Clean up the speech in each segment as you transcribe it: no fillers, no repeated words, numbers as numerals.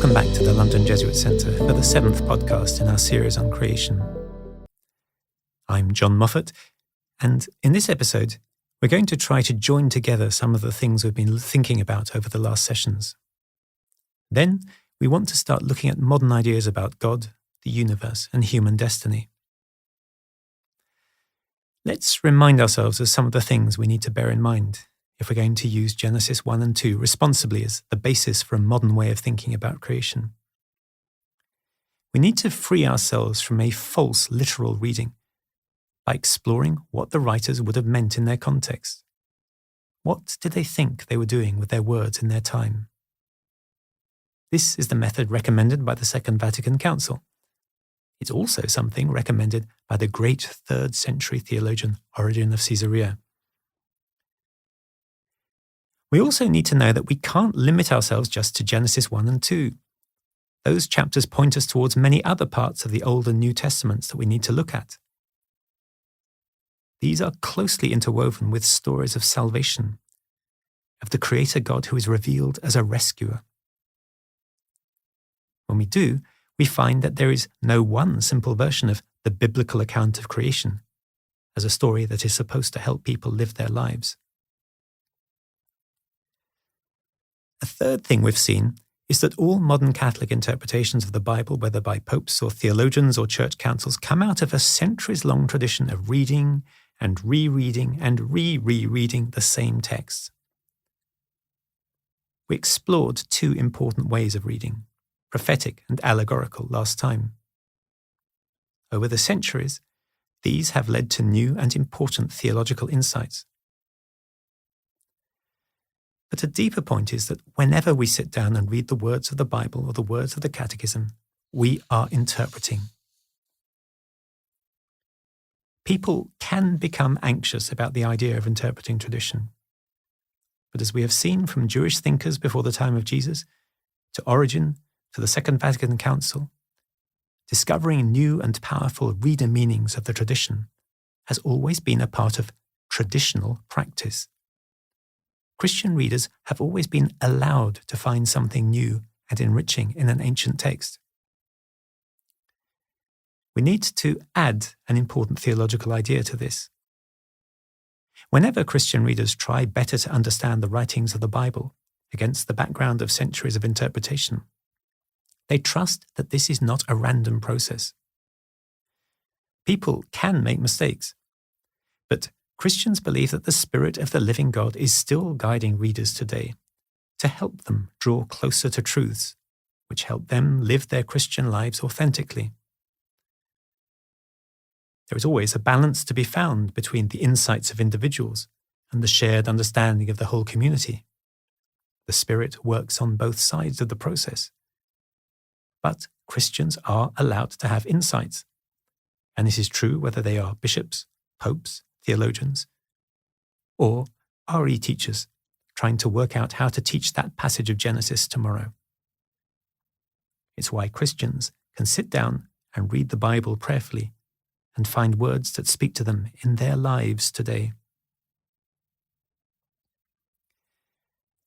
Welcome back to the London Jesuit Centre for the 7th podcast in our series on creation. I'm John Moffatt, and in this episode, we're going to try to join together some of the things we've been thinking about over the last sessions. Then, we want to start looking at modern ideas about God, the universe, and human destiny. Let's remind ourselves of some of the things we need to bear in mind if we're going to use Genesis 1 and 2 responsibly as the basis for a modern way of thinking about creation. We need to free ourselves from a false literal reading by exploring what the writers would have meant in their context. What did they think they were doing with their words in their time? This is the method recommended by the Second Vatican Council. It's also something recommended by the great 3rd century theologian Origen of Caesarea. We also need to know that we can't limit ourselves just to Genesis 1 and 2. Those chapters point us towards many other parts of the Old and New Testaments that we need to look at. These are closely interwoven with stories of salvation, of the Creator God who is revealed as a rescuer. When we do, we find that there is no one simple version of the biblical account of creation as a story that is supposed to help people live their lives. A third thing we've seen is that all modern Catholic interpretations of the Bible, whether by popes or theologians or church councils, come out of a centuries-long tradition of reading and rereading and re-rereading the same text. We explored two important ways of reading, prophetic and allegorical, last time. Over the centuries, these have led to new and important theological insights. But a deeper point is that whenever we sit down and read the words of the Bible or the words of the Catechism, we are interpreting. People can become anxious about the idea of interpreting tradition. But as we have seen from Jewish thinkers before the time of Jesus, to Origen, to the Second Vatican Council, discovering new and powerful reader meanings of the tradition has always been a part of traditional practice. Christian readers have always been allowed to find something new and enriching in an ancient text. We need to add an important theological idea to this. Whenever Christian readers try better to understand the writings of the Bible against the background of centuries of interpretation, they trust that this is not a random process. People can make mistakes, but Christians believe that the Spirit of the living God is still guiding readers today to help them draw closer to truths which help them live their Christian lives authentically. There is always a balance to be found between the insights of individuals and the shared understanding of the whole community. The Spirit works on both sides of the process. But Christians are allowed to have insights, and this is true whether they are bishops, popes, theologians, or RE teachers trying to work out how to teach that passage of Genesis tomorrow. It's why Christians can sit down and read the Bible prayerfully and find words that speak to them in their lives today.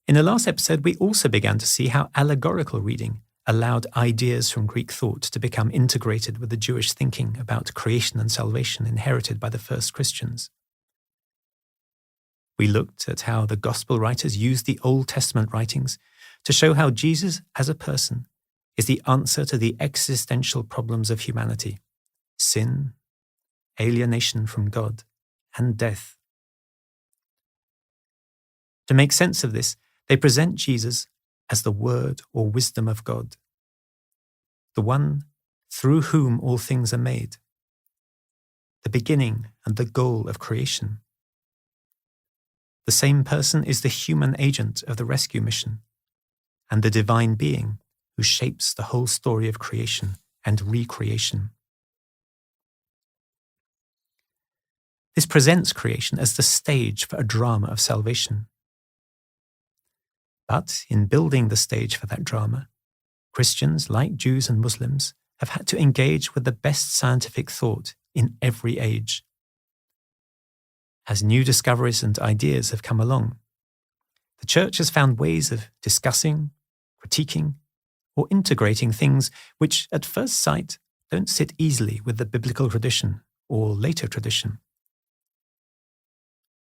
In the last episode, we also began to see how allegorical reading allowed ideas from Greek thought to become integrated with the Jewish thinking about creation and salvation inherited by the first Christians. We looked at how the Gospel writers used the Old Testament writings to show how Jesus as a person is the answer to the existential problems of humanity: sin, alienation from God, and death. To make sense of this, they present Jesus as the Word or wisdom of God, the one through whom all things are made, the beginning and the goal of creation. The same person is the human agent of the rescue mission and the divine being who shapes the whole story of creation and recreation. This presents creation as the stage for a drama of salvation. But in building the stage for that drama, Christians, like Jews and Muslims, have had to engage with the best scientific thought in every age. As new discoveries and ideas have come along, the Church has found ways of discussing, critiquing, or integrating things which, at first sight, don't sit easily with the biblical tradition or later tradition.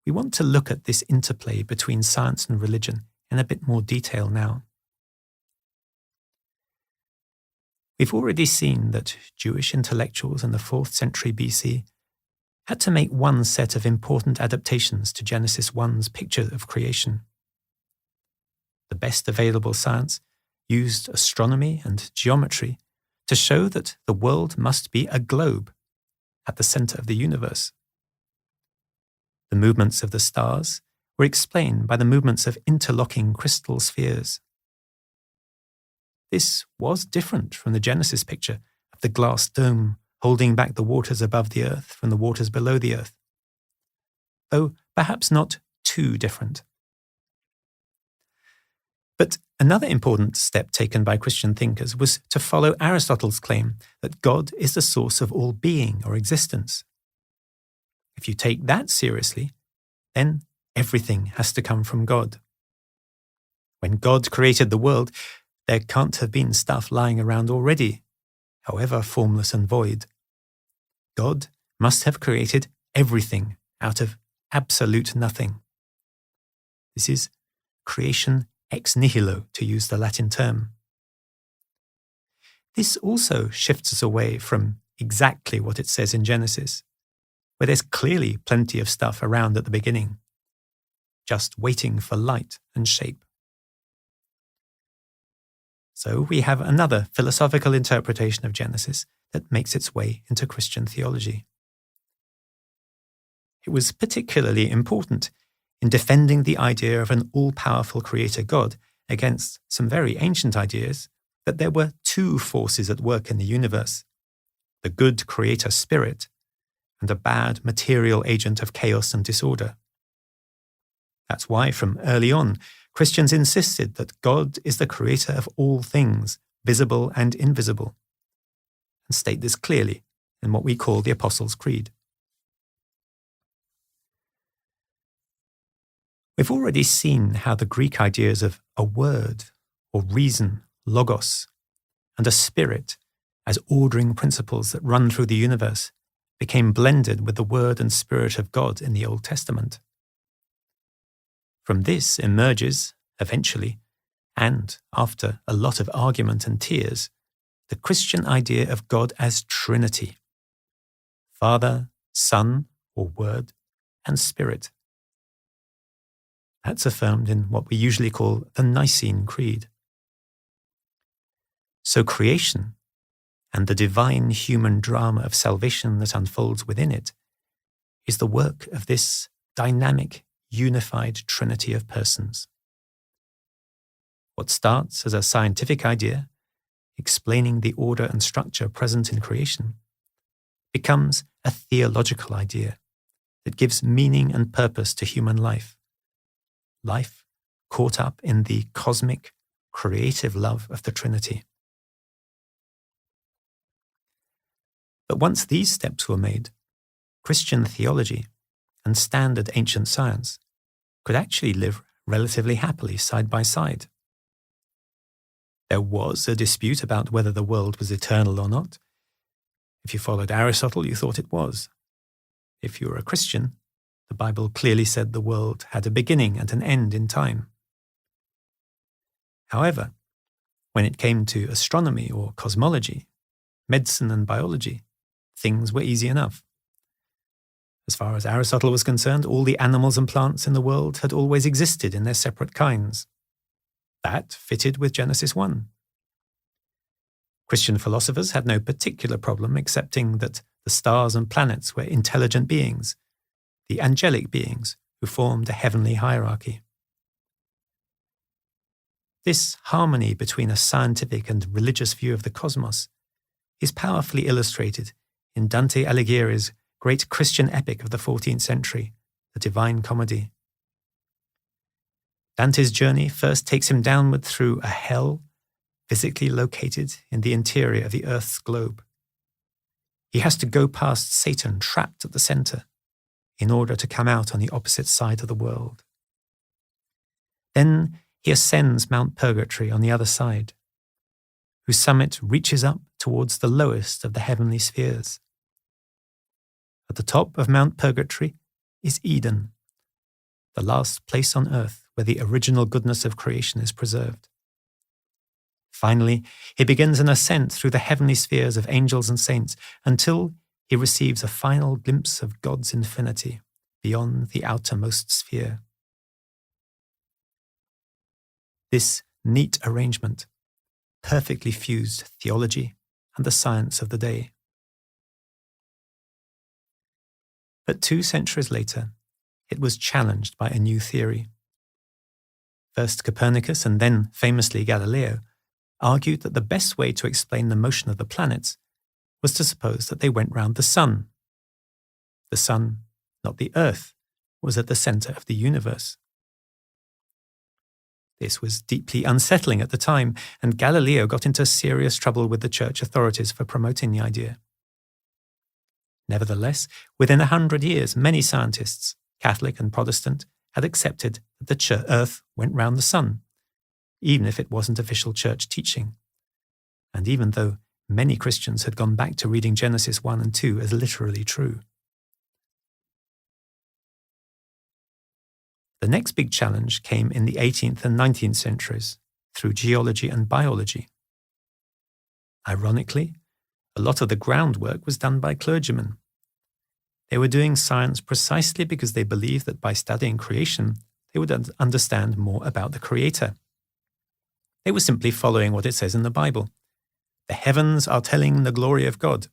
We want to look at this interplay between science and religion in a bit more detail now. We've already seen that Jewish intellectuals in the 4th century BC had to make one set of important adaptations to Genesis 1's picture of creation. The best available science used astronomy and geometry to show that the world must be a globe at the center of the universe. The movements of the stars were explained by the movements of interlocking crystal spheres. This was different from the Genesis picture of the glass dome holding back the waters above the earth from the waters below the earth, though perhaps not too different. But another important step taken by Christian thinkers was to follow Aristotle's claim that God is the source of all being or existence. If you take that seriously, then everything has to come from God. When God created the world, there can't have been stuff lying around already, however formless and void. God must have created everything out of absolute nothing. This is creation ex nihilo, to use the Latin term. This also shifts us away from exactly what it says in Genesis, where there's clearly plenty of stuff around at the beginning, just waiting for light and shape. So we have another philosophical interpretation of Genesis that makes its way into Christian theology. It was particularly important in defending the idea of an all-powerful creator God against some very ancient ideas that there were two forces at work in the universe, the good creator spirit and a bad material agent of chaos and disorder. That's why, from early on, Christians insisted that God is the creator of all things, visible and invisible, and state this clearly in what we call the Apostles' Creed. We've already seen how the Greek ideas of a word, or reason, logos, and a spirit as ordering principles that run through the universe became blended with the word and spirit of God in the Old Testament. From this emerges, eventually, and after a lot of argument and tears, the Christian idea of God as Trinity: Father, Son, or Word, and Spirit. That's affirmed in what we usually call the Nicene Creed. So creation, and the divine human drama of salvation that unfolds within it, is the work of this dynamic, unified Trinity of persons. What starts as a scientific idea, explaining the order and structure present in creation, becomes a theological idea that gives meaning and purpose to human life. Life caught up in the cosmic, creative love of the Trinity. But once these steps were made, Christian theology and standard ancient science could actually live relatively happily side by side. There was a dispute about whether the world was eternal or not. If you followed Aristotle, you thought it was. If you were a Christian, the Bible clearly said the world had a beginning and an end in time. However, when it came to astronomy or cosmology, medicine and biology, things were easy enough. As far as Aristotle was concerned, all the animals and plants in the world had always existed in their separate kinds. That fitted with Genesis 1. Christian philosophers had no particular problem accepting that the stars and planets were intelligent beings, the angelic beings who formed a heavenly hierarchy. This harmony between a scientific and religious view of the cosmos is powerfully illustrated in Dante Alighieri's great Christian epic of the 14th century, the Divine Comedy. Dante's journey first takes him downward through a hell physically located in the interior of the Earth's globe. He has to go past Satan trapped at the center in order to come out on the opposite side of the world. Then he ascends Mount Purgatory on the other side, whose summit reaches up towards the lowest of the heavenly spheres. At the top of Mount Purgatory is Eden, the last place on earth where the original goodness of creation is preserved. Finally, he begins an ascent through the heavenly spheres of angels and saints until he receives a final glimpse of God's infinity beyond the outermost sphere. This neat arrangement perfectly fused theology and the science of the day. But 2 centuries later, it was challenged by a new theory. First Copernicus and then famously Galileo argued that the best way to explain the motion of the planets was to suppose that they went round the sun. The sun, not the earth, was at the centre of the universe. This was deeply unsettling at the time, and Galileo got into serious trouble with the church authorities for promoting the idea. Nevertheless, within 100 years, many scientists, Catholic and Protestant, had accepted that the earth went round the sun, even if it wasn't official church teaching, and even though many Christians had gone back to reading Genesis 1 and 2 as literally true. The next big challenge came in the 18th and 19th centuries through geology and biology. Ironically, a lot of the groundwork was done by clergymen. They were doing science precisely because they believed that by studying creation, they would understand more about the Creator. They were simply following what it says in the Bible. The heavens are telling the glory of God.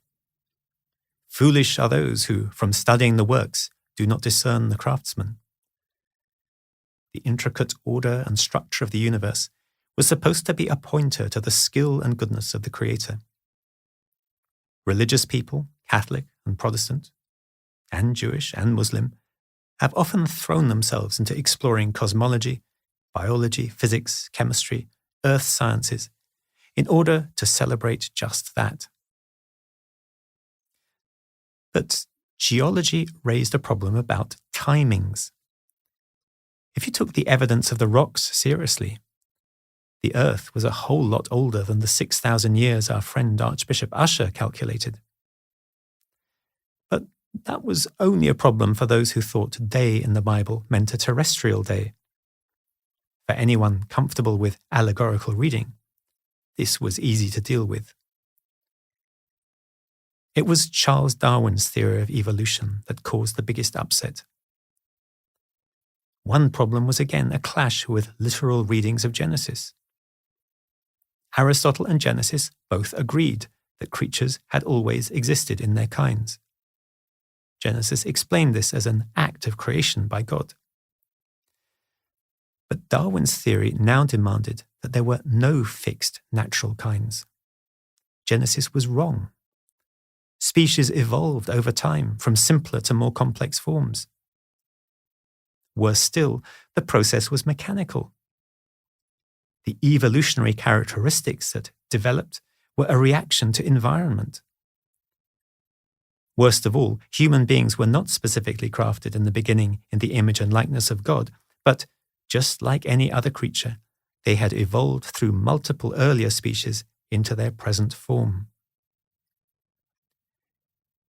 Foolish are those who, from studying the works, do not discern the craftsman. The intricate order and structure of the universe was supposed to be a pointer to the skill and goodness of the Creator. Religious people, Catholic and Protestant, and Jewish and Muslim, have often thrown themselves into exploring cosmology, biology, physics, chemistry, earth sciences, in order to celebrate just that. But geology raised a problem about timings. If you took the evidence of the rocks seriously, the Earth was a whole lot older than the 6,000 years our friend Archbishop Usher calculated. But that was only a problem for those who thought day in the Bible meant a terrestrial day. For anyone comfortable with allegorical reading, this was easy to deal with. It was Charles Darwin's theory of evolution that caused the biggest upset. One problem was again a clash with literal readings of Genesis. Aristotle and Genesis both agreed that creatures had always existed in their kinds. Genesis explained this as an act of creation by God. But Darwin's theory now demanded that there were no fixed natural kinds. Genesis was wrong. Species evolved over time from simpler to more complex forms. Worse still, the process was mechanical. The evolutionary characteristics that developed were a reaction to environment. Worst of all, human beings were not specifically crafted in the beginning in the image and likeness of God, but just like any other creature, they had evolved through multiple earlier species into their present form.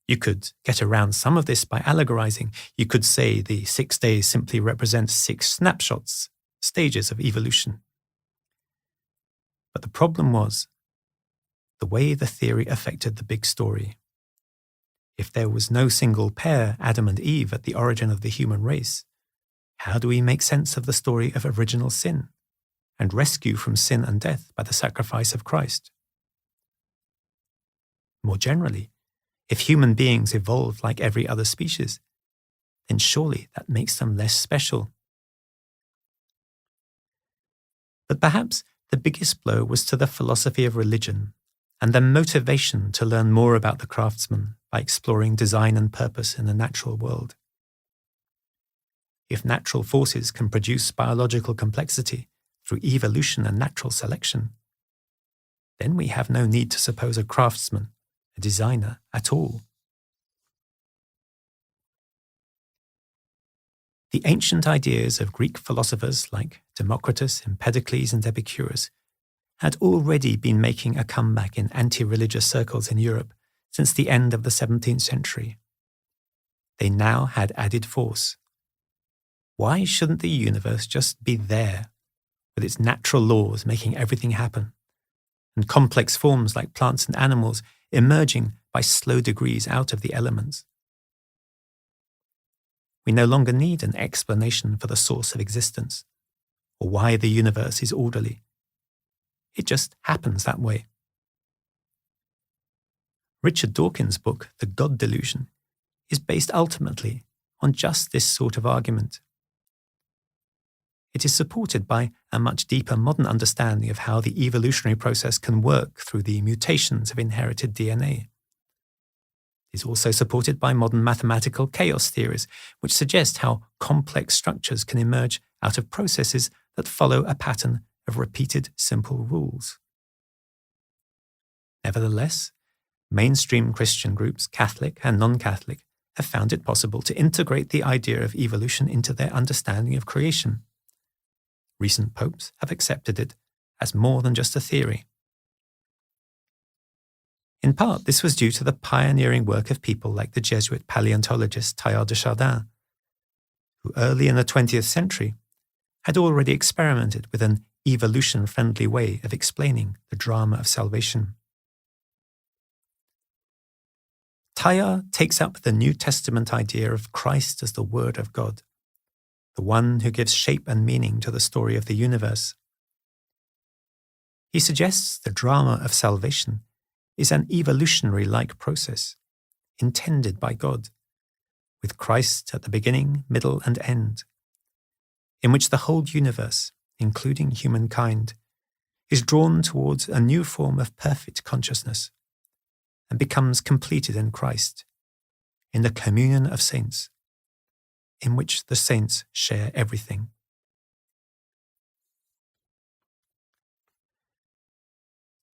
You could get around some of this by allegorizing. You could say the 6 days simply represent 6 snapshots, stages of evolution. But the problem was the way the theory affected the big story. If there was no single pair, Adam and Eve, at the origin of the human race, how do we make sense of the story of original sin and rescue from sin and death by the sacrifice of Christ? More generally, if human beings evolved like every other species, then surely that makes them less special. But perhaps the biggest blow was to the philosophy of religion and the motivation to learn more about the craftsman by exploring design and purpose in the natural world. If natural forces can produce biological complexity through evolution and natural selection, then we have no need to suppose a craftsman, a designer, at all. The ancient ideas of Greek philosophers like Democritus, Empedocles, and Epicurus had already been making a comeback in anti-religious circles in Europe since the end of the 17th century. They now had added force. Why shouldn't the universe just be there, with its natural laws making everything happen, and complex forms like plants and animals emerging by slow degrees out of the elements? We no longer need an explanation for the source of existence, or why the universe is orderly. It just happens that way. Richard Dawkins' book, The God Delusion, is based ultimately on just this sort of argument. It is supported by a much deeper modern understanding of how the evolutionary process can work through the mutations of inherited DNA. It is also supported by modern mathematical chaos theories, which suggest how complex structures can emerge out of processes that follow a pattern of repeated simple rules. Nevertheless, mainstream Christian groups, Catholic and non-Catholic, have found it possible to integrate the idea of evolution into their understanding of creation. Recent popes have accepted it as more than just a theory. In part, this was due to the pioneering work of people like the Jesuit paleontologist Teilhard de Chardin, who early in the 20th century had already experimented with an evolution-friendly way of explaining the drama of salvation. Teilhard takes up the New Testament idea of Christ as the Word of God, the one who gives shape and meaning to the story of the universe. He suggests the drama of salvation is an evolutionary-like process, intended by God, with Christ at the beginning, middle, and end, in which the whole universe, including humankind, is drawn towards a new form of perfect consciousness and becomes completed in Christ, in the communion of saints, in which the saints share everything.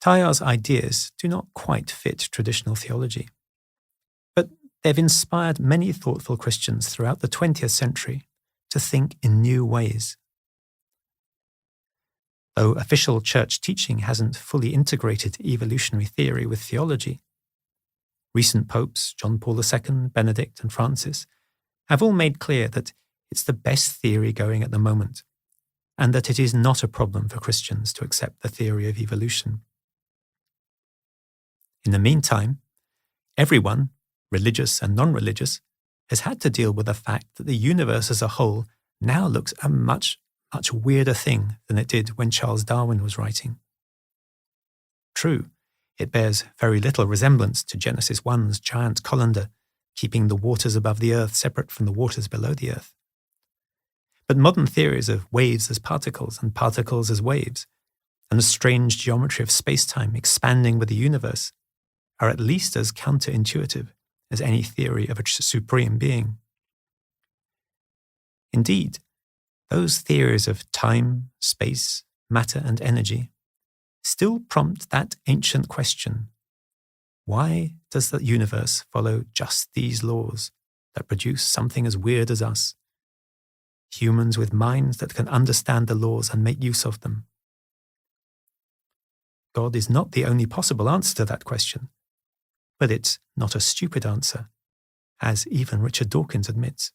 Teilhard's ideas do not quite fit traditional theology, but they've inspired many thoughtful Christians throughout the 20th century to think in new ways. Though official church teaching hasn't fully integrated evolutionary theory with theology, recent popes, John Paul II, Benedict, and Francis, have all made clear that it's the best theory going at the moment, and that it is not a problem for Christians to accept the theory of evolution. In the meantime, everyone, religious and non-religious, has had to deal with the fact that the universe as a whole now looks a much weirder thing than it did when Charles Darwin was writing. True, it bears very little resemblance to Genesis 1's giant colander, keeping the waters above the earth separate from the waters below the earth. But modern theories of waves as particles and particles as waves, and the strange geometry of space-time expanding with the universe, are at least as counterintuitive as any theory of a supreme being. Indeed, those theories of time, space, matter, and energy still prompt that ancient question: why does the universe follow just these laws that produce something as weird as us, humans with minds that can understand the laws and make use of them? God is not the only possible answer to that question, but it's not a stupid answer, as even Richard Dawkins admits.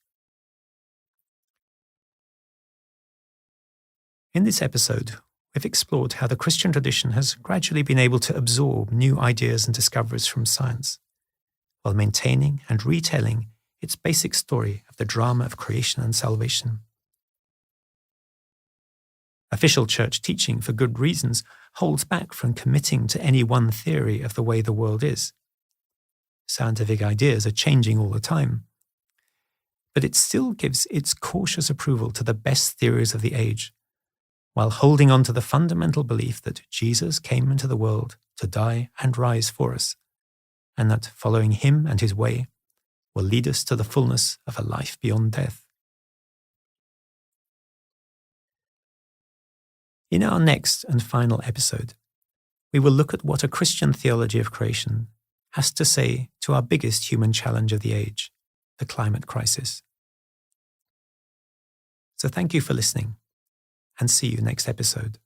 In this episode, we've explored how the Christian tradition has gradually been able to absorb new ideas and discoveries from science, while maintaining and retelling its basic story of the drama of creation and salvation. Official church teaching, for good reasons, holds back from committing to any one theory of the way the world is. Scientific ideas are changing all the time, but it still gives its cautious approval to the best theories of the age, while holding on to the fundamental belief that Jesus came into the world to die and rise for us, and that following him and his way will lead us to the fullness of a life beyond death. In our next and final episode, we will look at what a Christian theology of creation has to say to our biggest human challenge of the age, the climate crisis. So thank you for listening, and see you next episode.